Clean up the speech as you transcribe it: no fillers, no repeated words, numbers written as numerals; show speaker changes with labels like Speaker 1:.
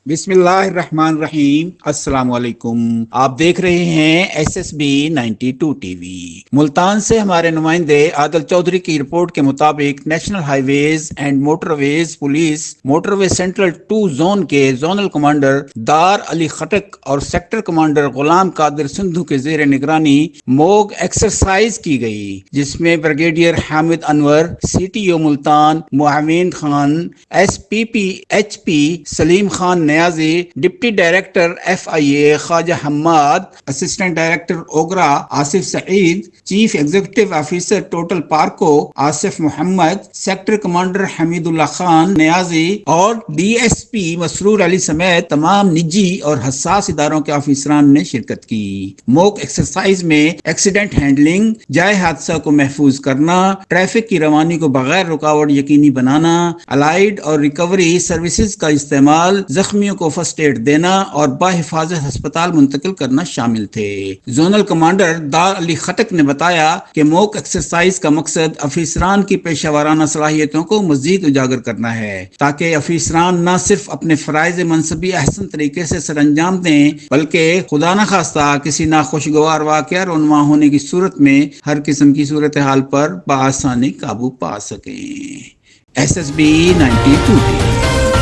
Speaker 1: بسم اللہ الرحمن الرحیم، السلام علیکم۔ آپ دیکھ رہے ہیں S S B 92 T V. Multan سے ہمارے نمائندے عادل چودھری کی رپورٹ کے مطابق national highways and motorways police motorway central 2 zone کے زونل کمانڈر دار علی خٹک اور سیکٹر کمانڈر غلام قادر سندھو کے زیر نگرانی موگ ایکسرسائز کی گئی، جس میں brigadier Hamid Anwar, C T O Multan Muavin Khan, S P P H P Saleem Khan Niazi, deputy director F I A Khawaja Hammad, assistant director OGRA Asif Saeed, chief executive officer total PARCO Asif Muhammad, sector commander Hamidullah Khan Niazi اور ڈی ایس پی مسرور علی سمیت تمام نجی اور حساس اداروں کے آفیسران نے شرکت کی۔ موک ایکسرسائز میں ایکسیڈنٹ ہینڈلنگ، جائے حادثہ کو محفوظ کرنا، ٹریفک کی روانی کو بغیر رکاوٹ یقینی بنانا، الائیڈ اور ریکوری سروسز کا استعمال، زخمیوں کو فرسٹ ایڈ دینا اور بحفاظت ہسپتال منتقل کرنا شامل تھے۔ زونل کمانڈر دار علی خٹک نے بتایا کہ موک ایکسرسائز کا مقصد افیسران کی پیشہ ورانہ صلاحیتوں کو مزید اجاگر کرنا ہے، تاکہ افیسران نہ صرف اپنے فرائض منصبی احسن طریقے سے سر انجام دیں، بلکہ خدا نخواستہ کسی ناخوشگوار واقعہ رونما ہونے کی صورت میں ہر قسم کی صورتحال پر بآسانی قابو پا سکیں۔ ایس ایس بی 92 ٹی وی۔